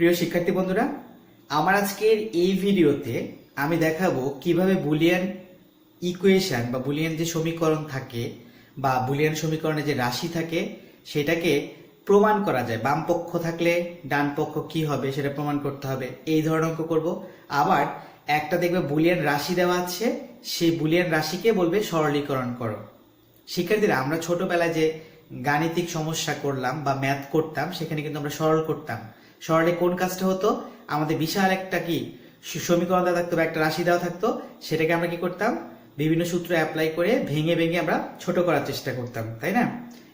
প্রিয় শিক্ষার্থী বন্ধুরা, আমার আজকের এই ভিডিওতে আমি দেখাবো কিভাবে বুলিয়ান ইকুয়েশন বা বুলিয়ান যে সমীকরণ থাকে বা বুলিয়ান সমীকরণে যে রাশি থাকে সেটাকে প্রমাণ করা যায়। বাম পক্ষ থাকলে ডান পক্ষ কি হবে সেটা প্রমাণ করতে হবে, এই ধরনের অঙ্ক করব। আবার একটা দেখবে বুলিয়ান রাশি দেওয়া আছে, সেই বুলিয়ান রাশিকে বলবে সরলীকরণ করো। শিক্ষার্থীরা, আমরা ছোটবেলায় যে গাণিতিক সমস্যা করলাম বা ম্যাথ করতাম সেখানে কিন্তু আমরা সরল করতাম। সরলে কোন কাজটা হতো, আমাদের বিশাল একটা কি সমীকরণ দেওয়া থাকতো বা একটা রাশি দেওয়া থাকতো, সেটাকে আমরা কি করতাম, বিভিন্ন সূত্র অ্যাপ্লাই করে ভেঙে ভেঙে আমরা ছোট করার চেষ্টা করতাম, তাই না?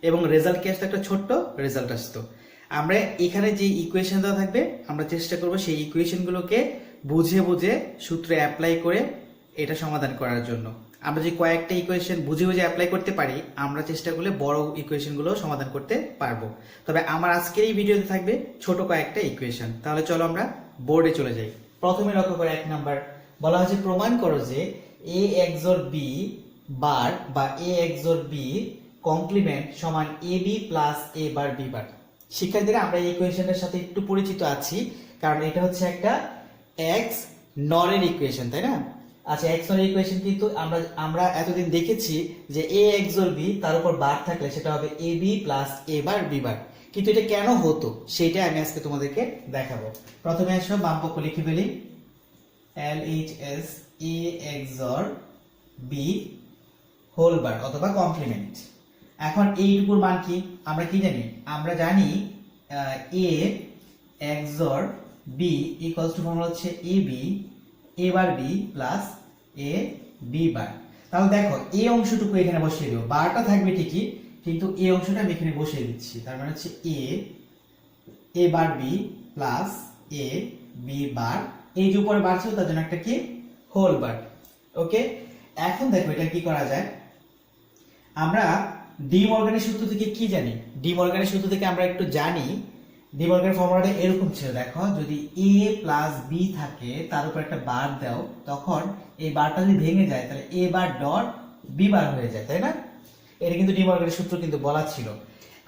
এবং রেজাল্ট কি আসতো, একটা ছোট্ট রেজাল্ট আসতো। আমরা এখানে যে ইকুয়েশন দেওয়া থাকবে আমরা চেষ্টা করব সেই ইকুয়েশনগুলোকে বুঝে বুঝে সূত্র অ্যাপ্লাই করে এটা সমাধান করার জন্য। আমরা যে কয়েকটা ইকুয়েশন বুঝে বুঝে অ্যাপ্লাই করতে পারি, আমরা চেষ্টা করলে বড় ইকুয়েশনগুলো সমাধান করতে পারবো। তবে আমার আজকের এই ভিডিওতে থাকবে ছোট কয়েকটা ইকুয়েশন। তাহলে চলো আমরা বোর্ডে চলে যাই। প্রথমে লক্ষ্য করে 1 নাম্বার বলা হয়েছে প্রমাণ করো যে a XOR b বার বা a XOR b কমপ্লিমেন্ট সমান ab plus a bar b বার। শিক্ষার্থীরা, আমরা এই ইকুয়েশনের সাথে একটু পরিচিত আছি, কারণ এটা হচ্ছে একটা x নরের ইকুয়েশন, তাই না? আচ্ছা, x নরের ইকুয়েশন কিন্তু আমরা এতদিন দেখেছি যে a XOR b তার উপর বার থাকলে সেটা হবে ab plus a bar b বার। কিন্তু এটা কেন হতো সেটা আমি আজকে তোমাদেরকে দেখাবো। প্রথমে আসো, বাম পক্ষ লিখে ফেলি LHS a XOR b whole bar অথবা কমপ্লিমেন্ট। এখন এইটুকুর মান কি আমরা কি জানি? আমরা জানি a XOR b equals to formula হচ্ছে ab a bar b plus a b বার। তাহলে দেখো এই অংশটুকু এখানে বসিয়ে দেব, বারটা থাকবে ঠিকই, কিন্তু এই অংশটা আমি এখানে বসিয়ে দিচ্ছি। তার মানে হচ্ছে a bar b plus a b বার। এই যে উপরে বার ছিল তার জন্য একটা কি হোল বার। ওকে, এখন দেখো এটা কি করা যায়। আমরা ডি মর্গানের সূত্র থেকে কি জানি? ডি মর্গানের সূত্র থেকে আমরা একটু জানি, ডি মর্গানের ফর্মুলাটা এরকম ছিল। দেখো, যদি a প্লাস b থাকে তার উপর একটা বার দাও, তখন এই বারটা যদি ভেঙে যায় তাহলে a বার ডট b বার হয়ে যায়, তাই না? এটা কিন্তু ডি মর্গানের সূত্র কিন্তু বলা ছিল।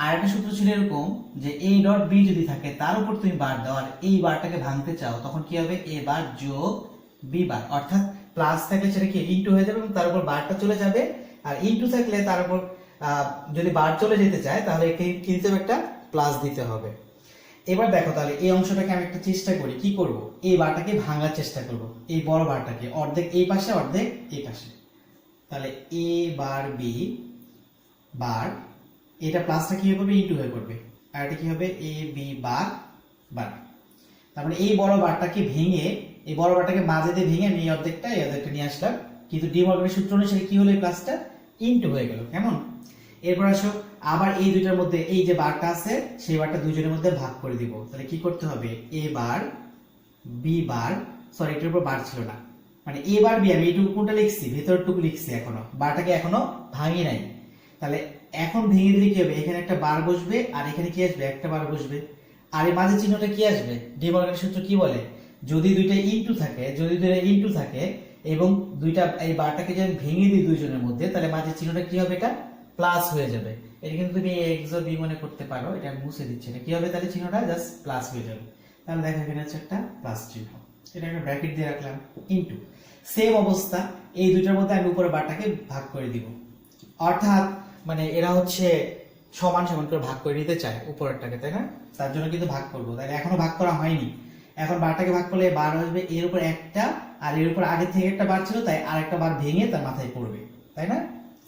আর একটা সূত্র ছিল এরকম যে a ডট b যদি থাকে তার উপর তুমি বার দাও আর এই বারটাকে ভাঙতে চাও, তখন কি হবে? a বার যোগ b বার। অর্থাৎ প্লাস থাকলে সেটা কি ইনটু হয়ে যাবে এবং তার উপর বারটা চলে যাবে, আর ইনটু থাকলে তার উপর যদি বার চলে যেতে চায় তাহলে কি দিতে হবে? একটা প্লাস দিতে হবে। এবার দেখো, তাহলে এই অংশটাকে আমি একটা চেষ্টা করি, কি করব, এই বারটাকে ভাঙার চেষ্টা করব, এই বড় বারটাকে অর্ধেক এই পাশে অর্ধেক এই পাশে। তাহলে a বার b বার, এটা প্লাসটা কি হবে? ইনটু হয়ে পড়বে, আর এটা কি হবে? a b বার বার। তার মানে এই বড় বারটাকে ভেঙে, এই বড় বারটাকে মাঝে দিয়ে ভেঙে আমি এই অর্ধেকটা নিয়ে আসলাম, কিন্তু ডি মর্গানের সূত্র অনুসারে কি হলো? এই প্লাসটা ইনটু হয়ে গেল। কেমন? এরপর আসো, আবার এই দুইটার মধ্যে এই যে বারটা আছে সেই বারটা দুইজনের মধ্যে ভাগ করে দিব। তাহলে কি করতে হবে? a bar b bar, sorry এটার উপর বার ছিল না, মানে a বার b, আমি এইটুকু কোনটা লিখছি? ভেতরটুকু লিখছি, এখনো বারটাকে এখনো ভাঙি নাই। তাহলে এখন ভেঙে দিলে কি হবে? এখানে একটা বার বসবে আর এখানে কি আসবে? একটা বার বসবে। আর এই মাঝে চিহ্নটা কি আসবে? ডি মর্গানের সূত্র কি বলে? যদি দুইটা ইনটু থাকে এবং দুইটা এই বারটাকে যদি ভেঙে দিই দুইজনের মধ্যে, তাহলে মাঝে চিহ্নটা কি হবে? এটা প্লাস হয়ে যাবে। এটা কিন্তু তুমি XOR b মনে করতে পারো, এটা আমি মুছে দিচ্ছি না। কি হবে তাহলে? চিহ্নটা জাস্ট প্লাস হয়ে যাবে। তাহলে দেখো এখানে হচ্ছে একটা প্লাস চিহ্ন, এটা একটা ব্র্যাকেট দিয়ে রাখলাম, ইনটু। সেম অবস্থা, এই দুইটার মধ্যে আমি উপরে বারটাকে ভাগ করে দিব। অর্থাৎ মানে এরা হচ্ছে সমান সমান করে ভাগ করে নিতে চায় উপরেরটাকে, তাই না? তার জন্য কিন্তু ভাগ করবো। তাহলে এখনো ভাগ করা হয়নি, এখন বারটাকে ভাগ করলে বার আসবে, এর উপর একটা আর এর উপর আগে থেকে একটা বার ছিল, তাই আরেকটা বার ভেঙে তার মাথায় পড়বে, তাই না?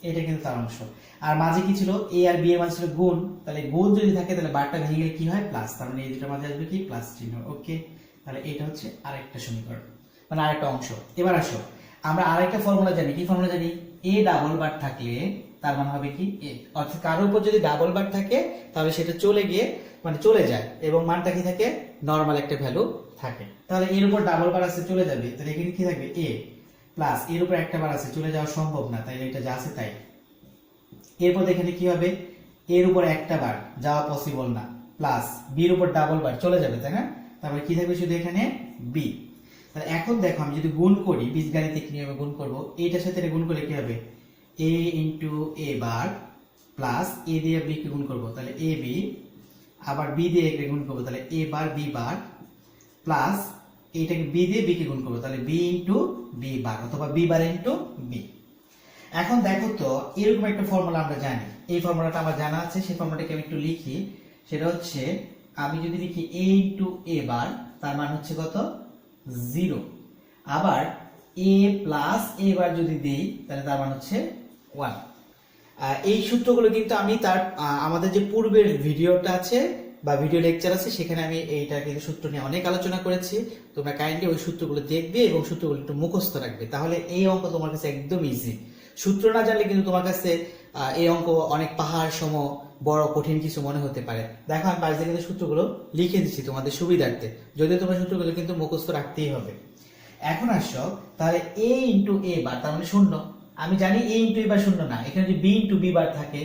এটা কিন্তু তার অংশ। আর মাঝে কি ছিল? a আর b এর মাঝে ছিল গুণ, তাহলে গুণ যদি থাকে তাহলে বারটা ভেঙে গেলে কি হয়? প্লাস। তার মানে এই দুটোর মাঝে আসবে কি? প্লাস চিহ্ন। ওকে, তাহলে এটা হচ্ছে আরেকটা সমীকরণ, মানে আরেকটা অংশ। এবার আসো, আমরা আরেকটা ফর্মুলা জানি। কি ফর্মুলা জানি? a ডাবল বার থাকলে তার মানে হবে কি? a। অর্থাৎ কারোর উপর যদি ডাবল বার থাকে তাহলে সেটা চলে গিয়ে মানে চলে যায় এবং মানটা কি থাকে? নরমাল একটা ভ্যালু থাকে। তাহলে এর উপর ডাবল বার আছে, চলে যাবে, তাহলে এখানে কি থাকবে? a প্লাস এর উপর একটা বার আছে, চলে যাওয়া সম্ভব না, তাই এটা যা আছে তাই। এরপর এখানে কি হবে? এর উপর একটা বার যাওয়া পসিবল না, প্লাস বির উপর ডাবল বার চলে যাবে, তাই না? তারপরে কি থাকবে? শুধু এখানে b। তাহলে এখন দেখো, আমি যদি গুণ করি, বীজগাণিতিক নিয়মে গুণ করব, এইটার সাথে এটা গুণ করলে কি হবে? a into a bar plus a দিয়ে b কে গুণ করব, তাহলে ab, আবার b দিয়ে একে গুণ করব, তাহলে a bar b bar plus এইটাকে বি দিয়ে বি কে গুণ করবো, তাহলে বি ইন্টু বি বার অথবা বি বার ইন্টু বি। এখন দেখো তো এরকম একটা ফর্মুলা আমরা জানি, এই ফর্মুলাটা আমার জানা আছে, সেই ফর্মুলাটাকে আমি একটু লিখি। সেটা হচ্ছে আমি যদি লিখি এ ইন্টু এ বার, তার মান হচ্ছে কত 0। আবার এ প্লাস এ বার যদি দেই তাহলে তার মান হচ্ছে 1। এই সূত্রগুলো কিন্তু আমি আমাদের যে পূর্বের ভিডিওটা আছে বা ভিডিও লেকচার আছে সেখানে আমি এইটা কিন্তু সূত্র নিয়ে অনেক আলোচনা করেছি। তোমরা কাইন্ডলি ওই সূত্রগুলো দেখবে এবং সূত্রগুলো একটু মুখস্থ রাখবে, তাহলে এই অঙ্ক তোমার কাছে একদম ইজি। সূত্র না জানলে কিন্তু তোমার কাছে এই অঙ্ক অনেক পাহাড় সম বড় কঠিন কিছু মনে হতে পারে। দেখো আমি পাশে কিন্তু সূত্রগুলো লিখে দিচ্ছি তোমাদের সুবিধার্থে, যদিও তোমার সূত্রগুলো কিন্তু মুখস্থ রাখতেই হবে। এখন আসো তাহলে এ ইন্টু এ বার তার মানে 0। আমি জানি এ ইন্টু এ বার 0 না, এখানে যদি বি ইন্টু বি বার থাকে,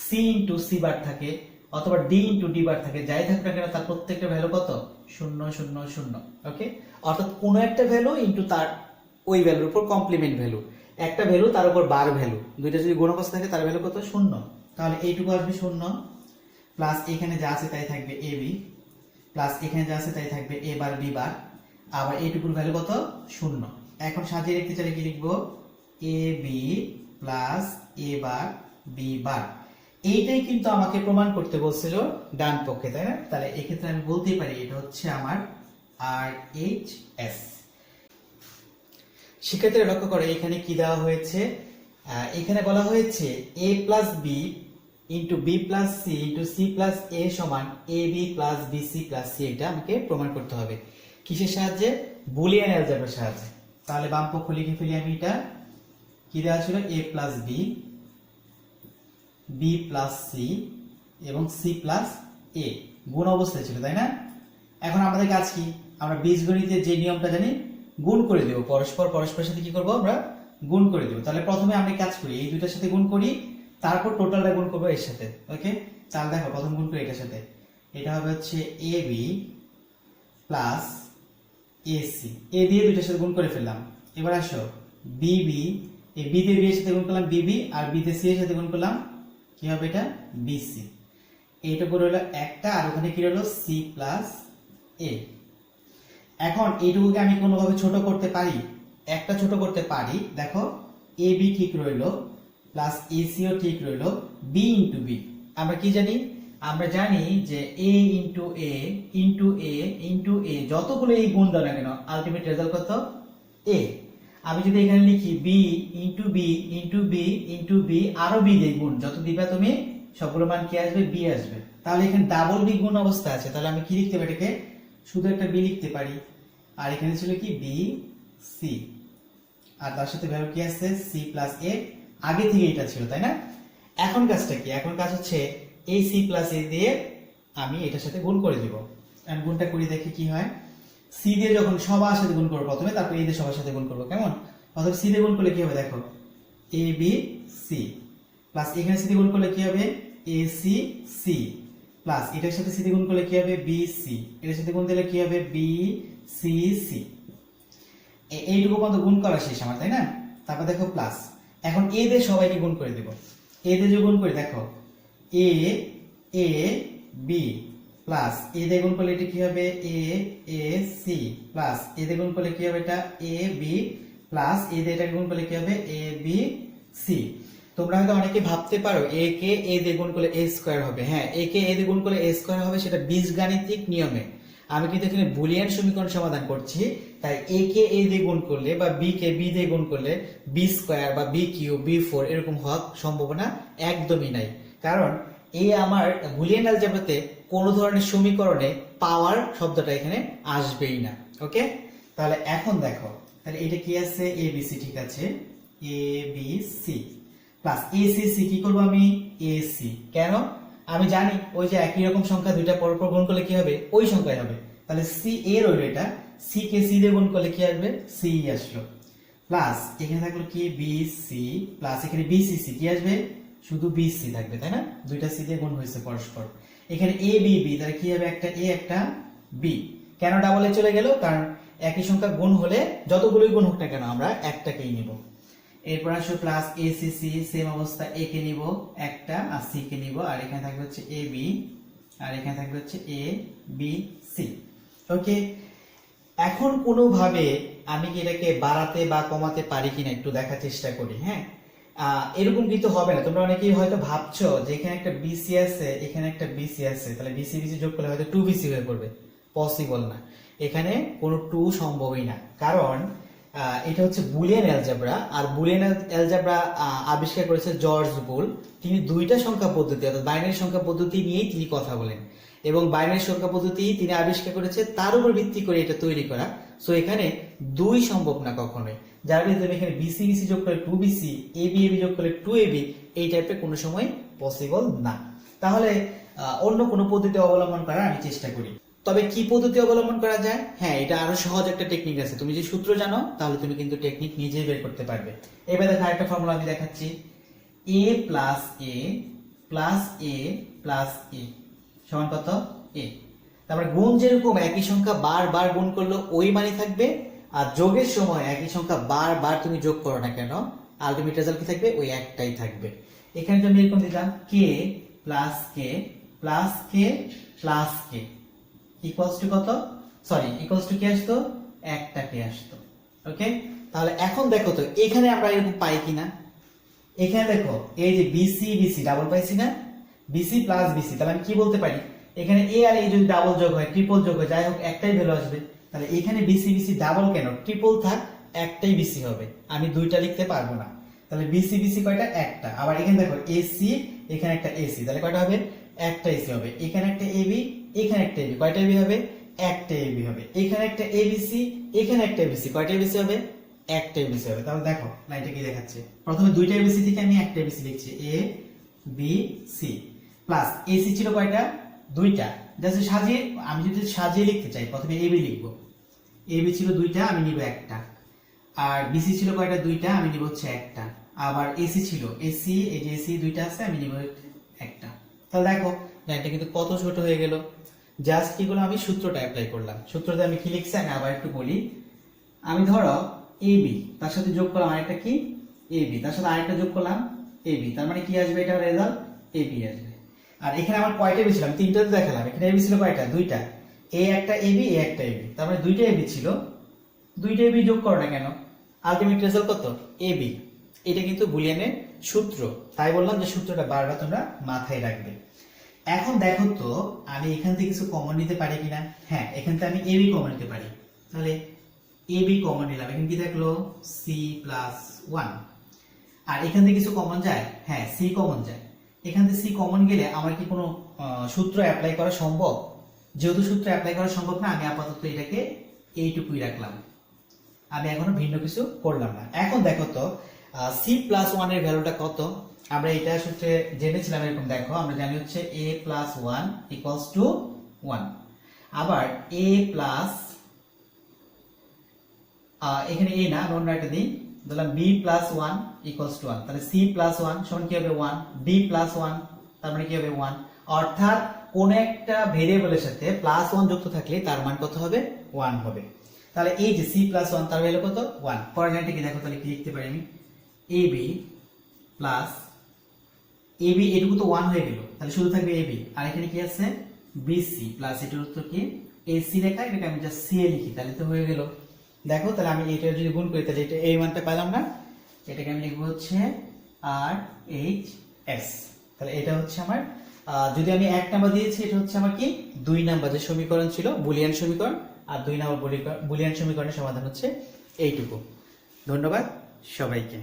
সি ইন্টু সি বার থাকে অথবা ডি ইন্টু ডি বার থাকে, যাই থাকুক না কেন তার প্রত্যেকটা ভ্যালু কত 0 0 0। ওকে, অর্থাৎ কোনো একটা ভ্যালু ইন্টু তার ওই ভ্যালুর উপর কমপ্লিমেন্ট ভ্যালু, একটা ভ্যালু তার উপর বার ভ্যালু, দুইটা যদি গুণ অবস্থা থাকে তার ভ্যালু কত 0। তাহলে এইটুকু আসবে 0 প্লাস এখানে যা আছে তাই থাকবে এ বি প্লাস এখানে যা আছে তাই থাকবে এ বার বি বার, আবার এইটুকুর ভ্যালু কত 0। এখন সাজিয়ে লিখতে চাইলে কি লিখবো এ বি প্লাস এ বার বি বার। এইটাই কিন্তু আমাকে প্রমাণ করতে বলছিল ডান পক্ষে, তাই না? তাহলে এক্ষেত্রে আমি বলতেই পারি এটা হচ্ছে আমার আর এইচ এস। শিক্ষার্থীরা লক্ষ্য করে এখানে কি দেওয়া হয়েছে, এখানে বলা হয়েছে A plus B into B plus C into C plus A সমান A B plus B C plus C. এটা আমাকে প্রমাণ করতে হবে কিসের সাহায্যে? বুলিয়ান অ্যালজেব্রার সাহায্যে। তাহলে বাম পক্ষ লিখে ফেলি আমি, এটা কি দেওয়া ছিল A plus B, B plus C এবং সি প্লাস এ গুণ অবস্থায় ছিল, তাই না? এখন আমাদের কাজ কি, আমরা বীজগণিতের যে নিয়মটা জানি গুণ করে দেব, পরস্পরের সাথে কি করব আমরা গুণ করে দেব। তাহলে প্রথমে আমরা কাজ করি এই দুইটার সাথে গুণ করি, তারপর টোটালটা গুণ করবো এর সাথে। ওকে, তাহলে দেখো প্রথম গুণ করি এটার সাথে, এটা হবে হচ্ছে এ বি প্লাস এ সি, এ দিয়ে দুইটার সাথে গুণ করে ফেললাম। এবার আসো বিবি, এই বি দিয়ে বি এর সাথে গুণ করলাম বিবি, আর বি দিয়ে সি এর সাথে গুণ করলাম কি হবে এটা বিসি। এইটা করে হলো একটা, আর ওখানে কি হলো সি প্লাস এ। এখন এইটুকুকে আমি কোনোভাবে ছোট করতে পারি, একটা ছোট করতে পারি। দেখো এ বি ঠিক রইলো প্লাস এ সিও ঠিক রইলো, বি ইন্টু বি আমরা কি জানি, আমরা জানি যে এ ইন্টু এ ইন্টু এ ইন্টু এ যতগুলো এই গুণ দাও না কেন আলটিমেট রেজাল্ট কত এ। আমি যদি এখানে লিখি B into B into B into B আরো বি দিয়ে গুণ, যত দিবা তুমি সবগুলো মান কি আসবে বি আসবে। তাহলে এখানে ডাবল বি গুণ অবস্থা আছে, তাহলে আমি কি লিখতে পারি এটাকে শুধু একটা বি লিখতে পারি। আর এখানে ছিল কি বি সি, আর তার সাথে ভ্যালু কি আছে সি প্লাস এ, আগে থেকে এটা ছিল, তাই না? এখন কাজটা কি, এখন কাজ হচ্ছে এই সি প্লাস এ দিয়ে আমি এটার সাথে গুণ করে দিব। আমি গুণটা করি দেখি কি হয়। সি দিয়ে যখন সবার সাথে গুণ করবো প্রথমে, তারপর এ দিয়ে সবার সাথে গুণ করবো, কেমন? অথবা সি দিয়ে গুণ করলে কি হবে দেখো এ বি সি প্লাস এখানে সি দিয়ে গুণ করলে কি হবে এ সি সি প্লাস এটার সাথে সি দিয়ে গুণ করলে কি হবে বি সি, এটার সাথে গুণ দিলে কি হবে বি সি সি। এইটুকু পর্যন্ত গুণ করা শেষ আমার, তাই না? তারপর দেখো প্লাস, এখন এ দিয়ে সবাইকে গুণ করে দেব। এ দিয়ে যে গুণ করি দেখো এ এ বি প্লাস এ দিয়ে গুণ করলে এটা কি হবে এ এ সি প্লাস এ দিয়ে গুণ করলে কি হবে এটা এ বি প্লাস এ দিয়ে এটা গুণ করলে কি হবে এ বি সি। তোমরা হয়তো অনেকে ভাবতে পারো এ কে এ দিয়ে গুণ করলে এ স্কয়ার হবে। হ্যাঁ, এ কে এ দিয়ে গুণ করলে এ স্কয়ার হবে, সেটা বীজগাণিতিক নিয়মে। আমি কিন্তু এখানে বুলিয়ান সমীকরণ সমাধান করছি, তাই এ কে এ দিয়ে গুণ করলে বা বি কে বি দিয়ে গুণ করলে বি স্কয়ার বা বি কিউ বি ফোর এরকম হওয়ার সম্ভাবনা একদমই নাই। কারণ এই আমার বুলিয়ান অ্যালজেব্রাতে কোনো ধরনের সমীকরণে পাওয়ার শব্দটা এখানে আসবেই না। ওকে, তাহলে এখন দেখো তাহলে এটা কি আছে এ বি সি, ঠিক আছে A B C plus A C C কি করবো আমি এ সি। কেন? আমি জানি ওই যে একই রকম সংখ্যা দুইটা পরপর গুণ করলে কি হবে ওই সংখ্যাই হবে। তাহলে সি এ রইল, এটা সি কে সি দিয়ে গুণ করলে কি আসবে সি আসলো, প্লাস এখানে থাকলো কি বি সি প্লাস এখানে বি সি সি কি আসবে শুধু বি সি থাকবে, তাই না? দুইটা সি দিয়ে গুণ হয়েছে পরস্পর। এখানে এ বি বি, তাহলে কি হবে একটা এ একটা বি। কেন ডাবল এ চলে গেল? কারণ একই সংখ্যা গুণ হলে যতগুলোই গুণ হোক না কেন আমরা একটাকেই নিব। এরপর আসো plus A C C, same অবস্থা এ কে নিব একটা আর সি কে নিব, আর এখানে থাকবে হচ্ছে এ বি আর এখানে থাকবে হচ্ছে এ বি সি। ওকে, এখন কোনোভাবে আমি কি এটাকে বাড়াতে বা কমাতে পারি কিনা একটু দেখার চেষ্টা করি। হ্যাঁ, এরকম কিন্তু হবে না। তোমরা অনেকেই হয়তো ভাবছো যে এখানে একটা বিসি আছে, এখানে একটা বিসি আছে, তাহলে বিসি বিসি যোগ করলে হয়তো 2BC হয়ে পড়বে। পসিবল না, এখানে কোনো 2 সম্ভবই না। কারণ এটা হচ্ছে বুলিয়ান অ্যালজেব্রা, আর বুলিয়ান অ্যালজেব্রা আবিষ্কার করেছে জর্জ বুল। তিনি দুইটা সংখ্যা পদ্ধতি অর্থাৎ বাইনারি সংখ্যা পদ্ধতি নিয়েই তিনি কথা বলেন, এবং বাইনারি সংখ্যা পদ্ধতি তিনি আবিষ্কার করেছে, তার উপর ভিত্তি করে এটা তৈরি করা। সো এখানে 2 সম্ভব না কখনোই। যার ভিতরে তুমি এখানে বিসি বিসি যোগ করলে 2BC, এবি এবি যোগ করলে 2AB, এই টাইপের কোনো সময় পসিবল না। তাহলে অন্য কোনো পদ্ধতি অবলম্বন করার আমি চেষ্টা করি। তবে কি পদ্ধতি অবলম্বন করা যায়? হ্যাঁ, এটা আরো সহজ একটা টেকনিক আছে। তুমি যে সূত্র জানো তাহলে তুমি কিন্তু টেকনিক নিজেই বের করতে পারবে। এবার দেখো আরেকটা ফর্মুলা আমি দেখাচ্ছি। a plus a plus a plus a সমান কত? a। তারপরে গুণ যেরকম একই সংখ্যা বারবার গুণ করলে ওই মানই থাকবে, আর যোগের সময় একই সংখ্যা বারবার তুমি যোগ করো না কেন, আলটিমেট রেজাল্ট কি থাকবে? ওই একটাই থাকবে। এখানে আমি এরকম দিলাম k plus k plus k plus k equals to কত? সরি, ইকুয়ালস টু কি আসতো? একটা কে আসতো। ওকে, তাহলে এখন দেখো তো এখানে আমরা এরকম পাই কিনা। এখানে দেখো এই যে বিসি বিসি ডাবল পাইছি না, বিসি প্লাস বিসি, তাহলে আমি কি বলতে পারি? এখানে এ আর এ যদি ডাবল যোগ হয়, ট্রিপল যোগ হয়, যাই হোক একটাই ভ্যালু আসবে। তাহলে এখানে বিসি বিসি ডাবল কেন? ট্রিপল থাক, একটাই বিসি হবে, আমি দুইটা লিখতে পারবো না। তাহলে বিসি বিসি কয়টা? একটা। আবার এখানে দেখো এসি, এখানে একটা এসি, তাহলে কয়টা হবে? একটা এসি হবে। এখানে একটা এবি, এখানে একটা এবি, কয়টা এবি হবে? একটা এবি হবে। এখানে একটা এবিসি, এখানে একটা এবিসি, কয়টা এবিসি হবে? একটা এবিসি হবে। তাহলে দেখো লাইনটা কি দেখাচ্ছে। প্রথমে দুইটা এবিসি থেকে আমি একটা এবিসি লিখছি, এ বি সি প্লাস এসি ছিল কয়টা? দুইটা। জাস্ট সাজিয়ে, আমি যদি সাজিয়ে লিখতে চাই প্রথমে এবি লিখবো। এবি ছিল দুইটা, আমি নিব একটা। আর বিসি ছিল কয়টা? দুইটা, আমি নিব হচ্ছে একটা। আবার এসি ছিল, এসি, এই যে এসি দুইটা আছে, আমি নিব একটা। তাহলে দেখো লাইনটা কিন্তু কত ছোট হয়ে গেল। জাস্ট কি করলাম? আমি সূত্রটা অ্যাপ্লাই করলাম। সূত্রতে আমি কি লিখছি আমি আবার একটু বলি। আমি ধরো এবি, তার সাথে যোগ করলাম আরেকটা কি? এবি, তার সাথে আরেকটা যোগ করলাম এবি, তার মানে কি আসবে? এটা রেজাল্ট এবি আসবে। আর এখানে আমার কয়টা এবি ছিল? আমি তিনটাতে দেখালাম। এখানে এবি ছিল কয়টা? দুইটা। এ একটা এবি, এ একটা এবি, তার মানে দুইটা এবি ছিল। দুইটা এবি যোগ করো না কেন? আলটিমেট রেজাল্ট কত? এবি। এটা কিন্তু বুলিয়ানের সূত্র, তাই বললাম যে সূত্রটা বারবার তোমরা মাথায় রাখবে। এখন দেখো তো আমি এখান থেকে কিছু কমন নিতে পারি কিনা। হ্যাঁ, এখান থেকে আমি এবি কমন নিতে পারি। তাহলে এবি কমন নিলাম, এখানে কি থাকলো? C plus 1। আর এখান থেকে কিছু কমন যায়? হ্যাঁ, সি কমন যায়। এখান থেকে সি কমন গেলে আমার কি কোনো সূত্র অ্যাপ্লাই করা সম্ভব? যেহেতু সূত্র অ্যাপ্লাই করা সম্ভব না, আমি আপাতত এটাকে এইটুকুই রাখলাম, আমি এখনো ভিন্ন কিছু করলাম না। এখন দেখো তো সি প্লাস 1 এর ভ্যালুটা কত? আমরা এটা সূত্রে জেনেছিলাম এরকম। দেখো আমরা জানি হচ্ছে a প্লাস 1 ইকুয়ালস টু 1। আবার a প্লাস, এখানে a না, অন্য একটা দিই, ধরলাম b প্লাস 1 ইকুয়ালস টু 1। তাহলে c প্লাস 1 সমান কি হবে? 1। b প্লাস 1 তার মানে কি হবে? 1। অর্থাৎ কোন একটা ভেরিয়েবলের সাথে প্লাস 1 যুক্ত থাকলে তার মান কত হবে? 1 হবে। তাহলে এই যে c প্লাস 1 তার ভ্যালু কত? 1। পরের লাইনটা কি দেখো, তাহলে কি লিখতে পারি আমি? ab প্লাস ab, এটুকু তো 1 হয়ে গেল, তাহলে শুধু থাকবে ab। আর এখানে কি আছে? bc প্লাস এটার উত্তর কি? ac লেখা, এটাকে আমি জাস্ট c এ লিখি, তাহলে তো হয়ে গেল। দেখো তাহলে আমি এটা যদি গুণ করি তাহলে এটা এই মানটা পেলাম না, এটাকে আমি লিখবো হচ্ছে আর এইচ এস। তাহলে এটা হচ্ছে আমার, যদি আমি 1 নাম্বার দিয়েছি, এটা হচ্ছে আমার কি 2 নাম্বার যে সমীকরণ ছিল বুলিয়ান সমীকরণ, আর 2 নাম্বার বুলিয়ান সমীকরণের সমাধান হচ্ছে এইটুকু। ধন্যবাদ সবাইকে।